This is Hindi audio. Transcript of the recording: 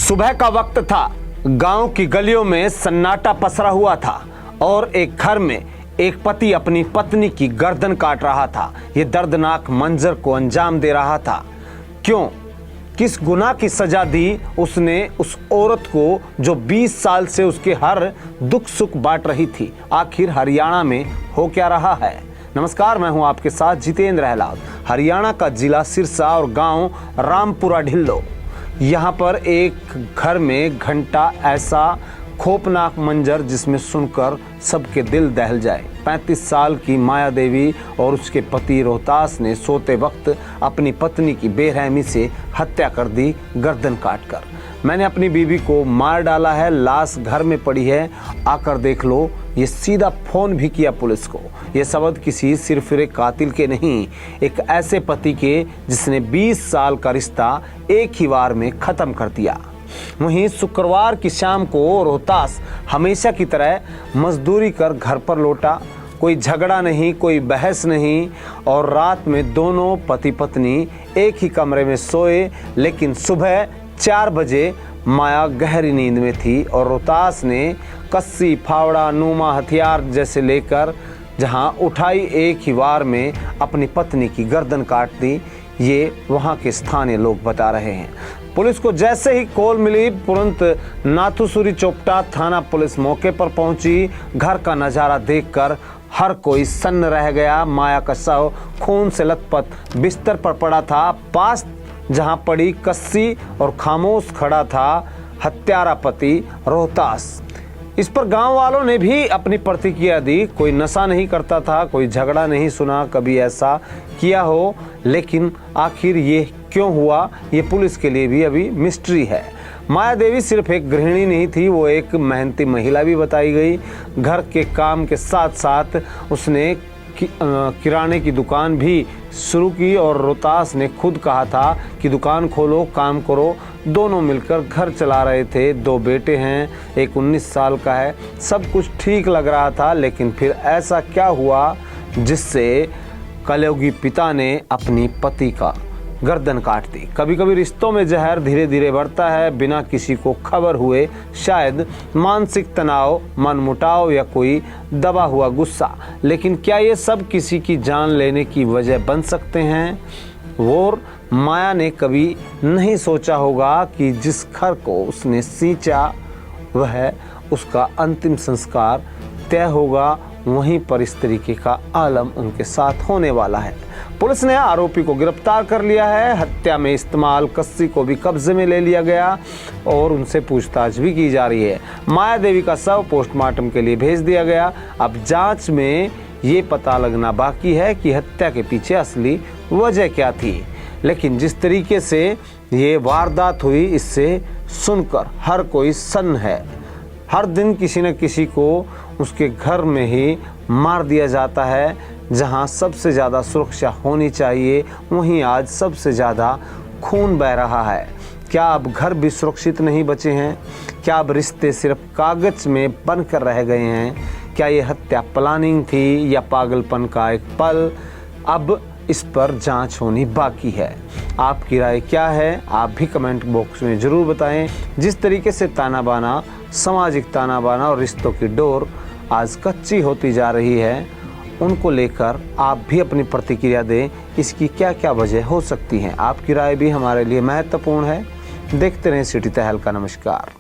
सुबह का वक्त था। गांव की गलियों में सन्नाटा पसरा हुआ था और एक घर में एक पति अपनी पत्नी की गर्दन काट रहा था। यह दर्दनाक मंजर को अंजाम दे रहा था। क्यों? किस गुनाह की सजा दी उसने उस औरत को जो 20 साल से उसके हर दुख सुख बांट रही थी? आखिर हरियाणा में हो क्या रहा है? नमस्कार, मैं हूं आपके साथ जितेंद्र अहलावत। हरियाणा का जिला सिरसा और गांव रामपुरा ढिल्लो। यहाँ पर एक घर में घंटा ऐसा खौफनाक मंजर जिसमें सुनकर सबके दिल दहल जाए। 35 साल की माया देवी और उसके पति रोहतास ने सोते वक्त अपनी पत्नी की बेरहमी से हत्या कर दी, गर्दन काटकर। मैंने अपनी बीवी को मार डाला है, लाश घर में पड़ी है, आकर देख लो। ये सीधा फोन भी किया पुलिस को। ये शब्द किसी सिरफिरे कातिल के नहीं, एक ऐसे पति के जिसने 20 साल का रिश्ता एक ही वार में खत्म कर दिया। वहीं शुक्रवार की शाम को रोहतास हमेशा की तरह मजदूरी कर घर पर लौटा। कोई झगड़ा नहीं, कोई बहस नहीं और रात में दोनों पति पत्नी एक ही कमरे में सोए। लेकिन सुबह 4 बजे माया गहरी नींद में थी और रोहतास ने कस्सी, फावड़ा, नूमा हथियार जैसे लेकर जहां उठाई, एक ही वार में अपनी पत्नी की गर्दन काट दी। ये वहां के स्थानीय लोग बता रहे हैं। पुलिस को जैसे ही कॉल मिली, तुरंत नाथुसुरी चोपटा थाना पुलिस मौके पर पहुंची। घर का नजारा देखकर हर कोई सन्न रह गया। माया का शव खून से लथपथ बिस्तर पर पड़ा था। पास जहां पड़ी कस्सी और खामोश खड़ा था हत्यारा पति रोहतास। इस पर गांव वालों ने भी अपनी प्रतिक्रिया दी। कोई नशा नहीं करता था, कोई झगड़ा नहीं सुना कभी ऐसा किया हो। लेकिन आखिर ये क्यों हुआ, ये पुलिस के लिए भी अभी मिस्ट्री है। माया देवी सिर्फ एक गृहिणी नहीं थी, वो एक मेहनती महिला भी बताई गई। घर के काम के साथ साथ उसने किराने की दुकान भी शुरू की और रोहतास ने खुद कहा था कि दुकान खोलो, काम करो। दोनों मिलकर घर चला रहे थे। 2 बेटे हैं, एक 19 साल का है। सब कुछ ठीक लग रहा था, लेकिन फिर ऐसा क्या हुआ जिससे कलयुगी पिता ने अपनी पति का गर्दन काट दी। कभी कभी रिश्तों में जहर धीरे धीरे बढ़ता है बिना किसी को खबर हुए। शायद मानसिक तनाव, मनमुटाव या कोई दबा हुआ गुस्सा। लेकिन क्या ये सब किसी की जान लेने की वजह बन सकते हैं? वो माया ने कभी नहीं सोचा होगा कि जिस घर को उसने सींचा वह उसका अंतिम संस्कार तय होगा। वहीं पर इस तरीके का आलम उनके साथ होने वाला है। पुलिस ने आरोपी को गिरफ्तार कर लिया है। हत्या में इस्तेमाल कस्सी को भी कब्जे में ले लिया गया और उनसे पूछताछ भी की जा रही है। माया देवी का शव पोस्टमार्टम के लिए भेज दिया गया। अब जांच में ये पता लगना बाकी है कि हत्या के पीछे असली वजह क्या थी। लेकिन जिस तरीके से ये वारदात हुई, इससे सुनकर हर कोई सन्न है। हर दिन किसी न किसी को उसके घर में ही मार दिया जाता है। जहां सबसे ज़्यादा सुरक्षा होनी चाहिए, वहीं आज सबसे ज़्यादा खून बह रहा है। क्या अब घर भी सुरक्षित नहीं बचे हैं? क्या अब रिश्ते सिर्फ कागज में बनकर रह गए हैं? क्या ये हत्या प्लानिंग थी या पागलपन का एक पल? अब इस पर जांच होनी बाकी है। आपकी राय क्या है? आप भी कमेंट बॉक्स में ज़रूर बताएं। जिस तरीके से ताना बाना, सामाजिक ताना बाना और रिश्तों की डोर आज कच्ची होती जा रही है, उनको लेकर आप भी अपनी प्रतिक्रिया दें। इसकी क्या क्या वजह हो सकती हैं? आपकी राय भी हमारे लिए महत्वपूर्ण है। देखते रहें सिटी तहलका। नमस्कार।